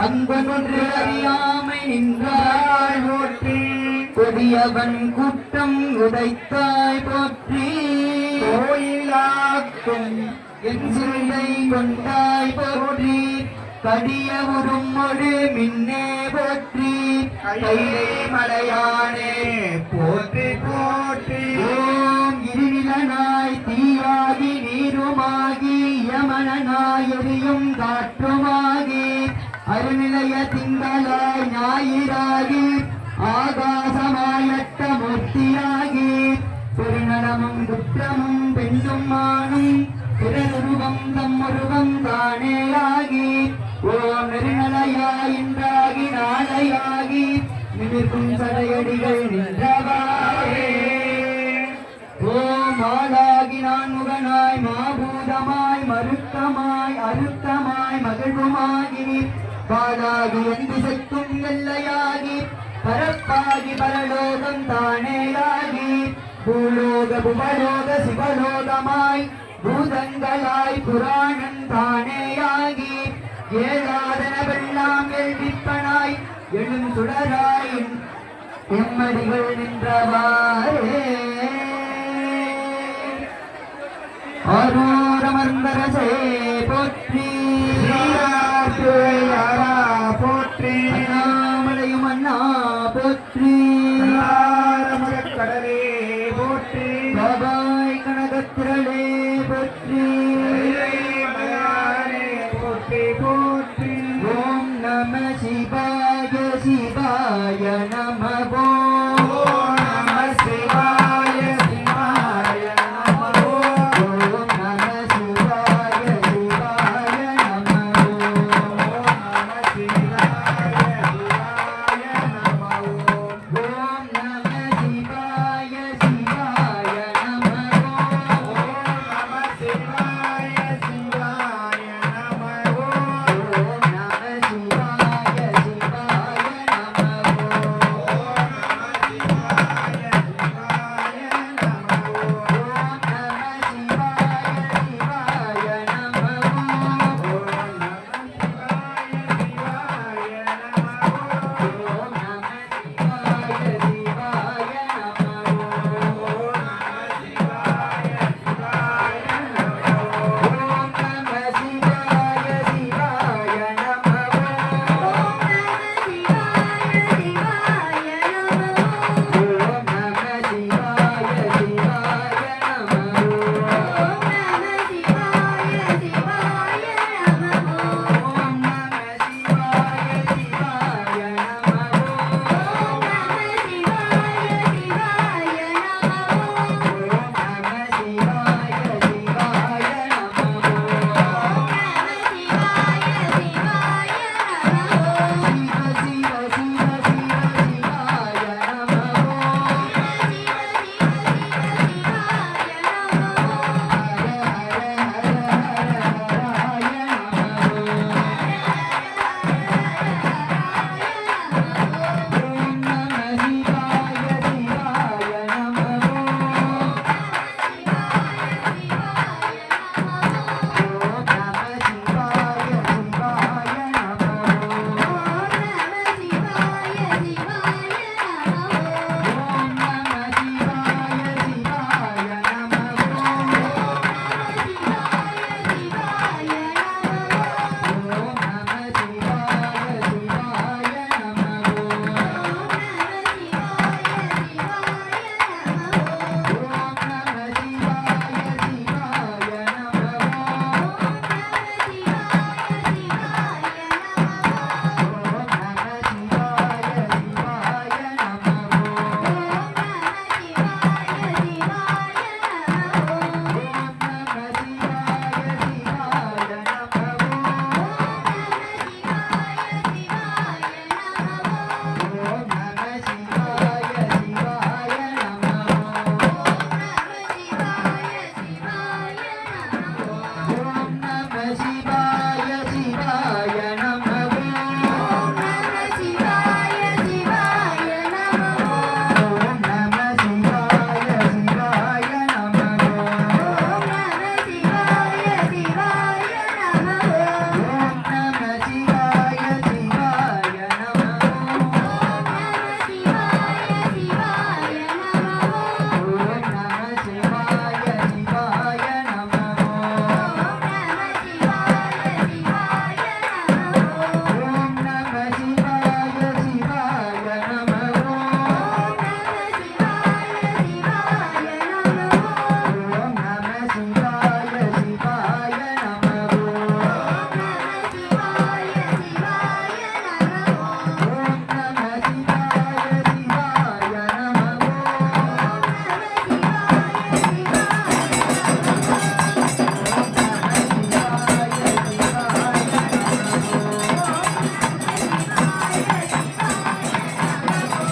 அங்கொன்று அறியாமை நின்றாய் போற்றி கொடியவன் குற்றம் உதைத்தாய் போற்றி கோயிலாக்கும் என் சிந்தை கொண்டாய் போற்றி கடிய உருமொடு மின்னே போற்றி கைலை மலையானே போற்றி போற்றி ஓம் இருநிலனாய் தீயாகி நீருமாகி யமனாய் எரியும் காற்றுமாகி அருநிலைய திங்களாய் ஞாயிறாகி ஆகாசமாயட்ட மூர்த்தியாகி பெருநலமும் குற்றமும் பெண்ணும் மானும் பிறருருவம் தம்முருவம் தானேயாகி ஓம் நெருநலையாயின்றாகி நாளையாகி நிமிர்க்கும் சடையடிகள் நின்றவாறே ஓம் ஆளாகி நான் முகனாய் மாபூதமாய் மருக்கமாய் அருக்கமாய் மகிழ்வுமாகி பாலாகி எந்து செக்கும் எல்லையாகி பரப்பாகி பரலோகம் தானேயாகி பூலோக புவலோக சிவலோகமாய் பூதங்களாய் புராணம் தானேயாகி ஏகாதனவெல்லாம் எழுதிப்பனாய் எழும் சுடராய் எம்மடிகள் நின்றவாறே ஆரூரமர்ந்தரசே போற்றி போற்றி அண்ணாமலையும் அண்ணா போற்றி கடலே போற்றி பாபா